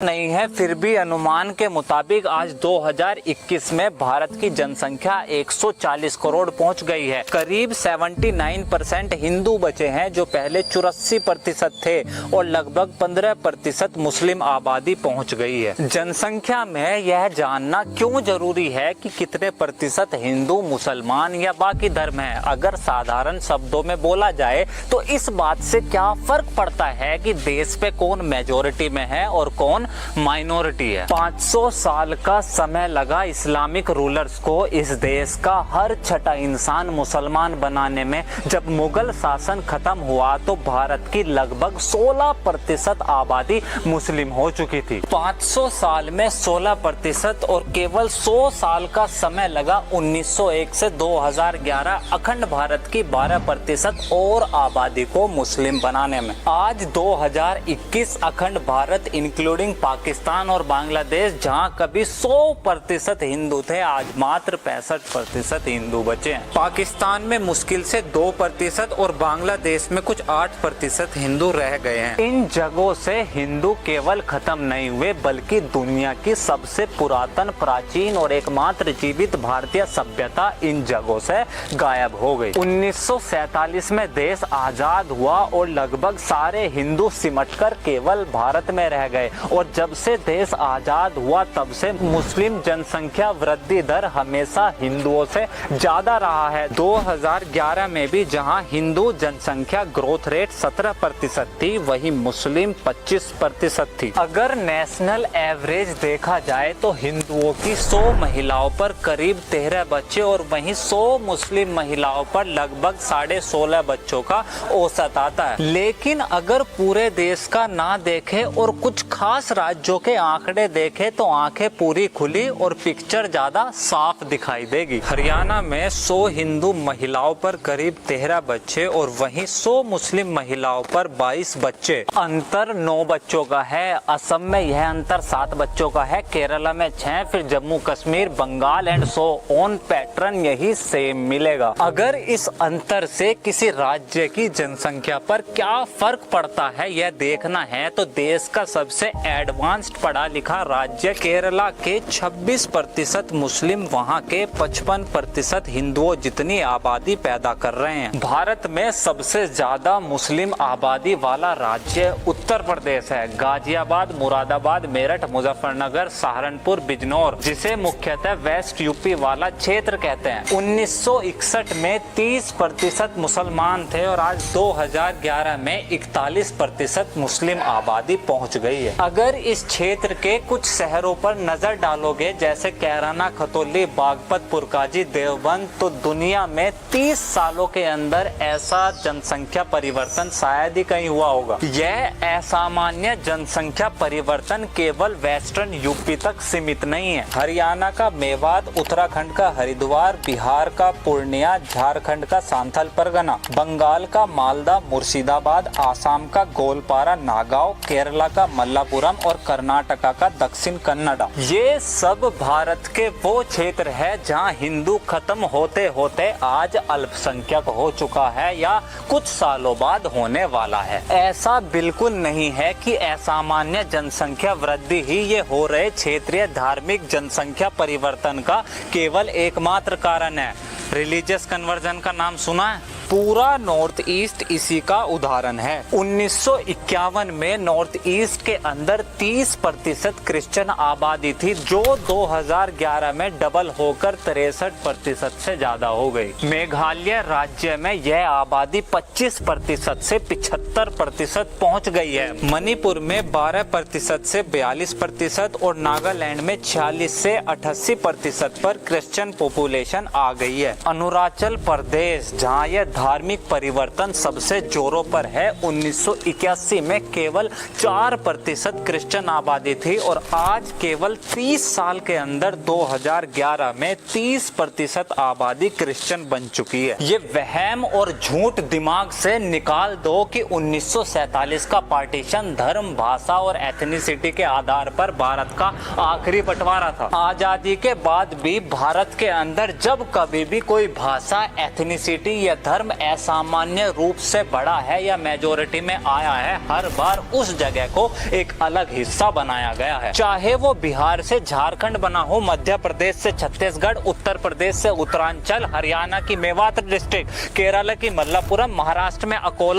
नहीं है, फिर भी अनुमान के मुताबिक आज 2021 में भारत की जनसंख्या 140 करोड़ पहुंच गई है। करीब 79% हिंदू बचे हैं जो पहले 84% थे और लगभग 15% मुस्लिम आबादी पहुंच गई है। जनसंख्या में यह जानना क्यों जरूरी है कि कितने प्रतिशत हिंदू, मुसलमान या बाकी धर्म है। अगर साधारण शब्दों में बोला जाए तो इस बात से क्या फर्क पड़ता है कि देश पे कौन मेजोरिटी में है और कौन माइनॉरिटी है। 500 साल का समय लगा इस्लामिक रूलर्स को इस देश का हर छठा इंसान मुसलमान बनाने में। जब मुगल शासन खत्म हुआ तो भारत की लगभग 16% आबादी मुस्लिम हो चुकी थी। 500 साल में 16% और केवल 100 साल का समय लगा 1901 से 2011 अखंड भारत की 12% और आबादी को मुस्लिम बनाने में। आज 2021 अखंड भारत इंक्लूडिंग पाकिस्तान और बांग्लादेश, जहां कभी 100% हिंदू थे, आज मात्र 65% हिंदू बचे हैं। पाकिस्तान में मुश्किल से 2% और बांग्लादेश में कुछ 8% हिंदू रह गए हैं। इन जगहों से हिंदू केवल खत्म नहीं हुए बल्कि दुनिया की सबसे पुरातन, प्राचीन और एकमात्र जीवित भारतीय सभ्यता इन जगहों से गायब हो गई। 1947 में देश आजाद हुआ और लगभग सारे हिंदू सिमटकर केवल भारत में रह गए और जब से देश आजाद हुआ तब से मुस्लिम जनसंख्या वृद्धि दर हमेशा हिंदुओं से ज्यादा रहा है। 2011 में भी जहां हिंदू जनसंख्या ग्रोथ रेट 17% थी, वहीं मुस्लिम 25% थी। अगर नेशनल एवरेज देखा जाए तो हिंदुओं की 100 महिलाओं पर करीब 13 बच्चे और वहीं 100 मुस्लिम महिलाओं पर लगभग 16.5 बच्चों का औसत आता है। लेकिन अगर पूरे देश का ना देखे और कुछ खास राज्यों के आंकड़े देखे तो आंखें पूरी खुली और पिक्चर ज्यादा साफ दिखाई देगी। हरियाणा में 100 हिंदू महिलाओं पर करीब 13 बच्चे और वहीं 100 मुस्लिम महिलाओं पर 22 बच्चे। अंतर 9 बच्चों का है। असम में यह अंतर 7 बच्चों का है, केरला में 6, फिर Jammu Kashmir, Bengal and so on pattern यही सेम मिलेगा। अगर इस अंतर से किसी राज्य की जनसंख्या पर क्या फर्क पड़ता है यह देखना है तो देश का सबसे एडवांस्ड पढ़ा लिखा राज्य केरला के 26% मुस्लिम, वहां के 55% हिंदुओं जितनी आबादी पैदा कर रहे हैं। भारत में सबसे ज्यादा मुस्लिम आबादी वाला राज्य उत्तर प्रदेश है। गाजियाबाद, मुरादाबाद, मेरठ, मुजफ्फरनगर, सहारनपुर, बिजनौर, जिसे मुख्यतः वेस्ट यूपी वाला क्षेत्र कहते हैं। 1961 में 30% मुसलमान थे और आज 2011 में 41% मुस्लिम आबादी पहुंच गई है। अगर इस क्षेत्र के कुछ शहरों पर नजर डालोगे जैसे कैराना, खतौली, बागपत, पुरकाजी, देवबंद, तो दुनिया में 30 सालों के अंदर ऐसा जनसंख्या परिवर्तन शायद ही कहीं हुआ होगा। यह असामान्य जनसंख्या परिवर्तन केवल वेस्टर्न यूपी तक सीमित नहीं है। हरियाणा का मेवात, उत्तराखंड का हरिद्वार, बिहार का पूर्णिया, झारखंड का सांथल परगना, बंगाल का मालदा, मुर्शिदाबाद, आसाम का गोलपारा, नागांव, केरला का मल्लापुरम और कर्नाटका का दक्षिण कन्नड़ा, ये सब भारत के वो क्षेत्र है जहां हिंदू खत्म होते होते आज अल्पसंख्यक हो चुका है या कुछ सालों बाद होने वाला है। ऐसा बिल्कुल नहीं है कि असामान्य जनसंख्या वृद्धि ही ये हो रहे क्षेत्रीय धार्मिक जनसंख्या परिवर्तन का केवल एकमात्र कारण है। रिलीजियस कन्वर्जन का नाम सुना है? पूरा नॉर्थ ईस्ट इसी का उदाहरण है। 1951 में नॉर्थ ईस्ट के अंदर 30% क्रिश्चियन आबादी थी जो 2011 में डबल होकर 63% से ज्यादा हो गई। मेघालय राज्य में यह आबादी 25% से 75% पहुंच गई है। मणिपुर में 12% से 42% और नागालैंड में 46 से 88% पर क्रिश्चियन पॉपुलेशन आ गई है। अरुणाचल प्रदेश, जहां यह धार्मिक परिवर्तन सबसे जोरों पर है, 1981 में केवल 4% क्रिश्चियन आबादी थी और आज केवल 30 साल के अंदर 2011 में 30% आबादी क्रिश्चियन बन चुकी है। ये वहम और झूठ दिमाग से निकाल दो कि 1947 का पार्टीशन धर्म, भाषा और एथनिसिटी के आधार पर भारत का आखिरी बंटवारा था। आजादी के बाद भी भारत के अंदर जब कभी भी कोई भाषा, एथनिसिटी या धर्म धर्म असामान्य रूप से बढ़ा है या मेजोरिटी में आया है, हर बार उस जगह को एक अलग हिस्सा बनाया गया है। चाहे वो बिहार से झारखंड बना हो, मध्य प्रदेश से छत्तीसगढ़, उत्तर प्रदेश से उत्तरांचल, हरियाणा की मेवात डिस्ट्रिक्ट, केरल की मल्लापुरम, महाराष्ट्र में अकोला,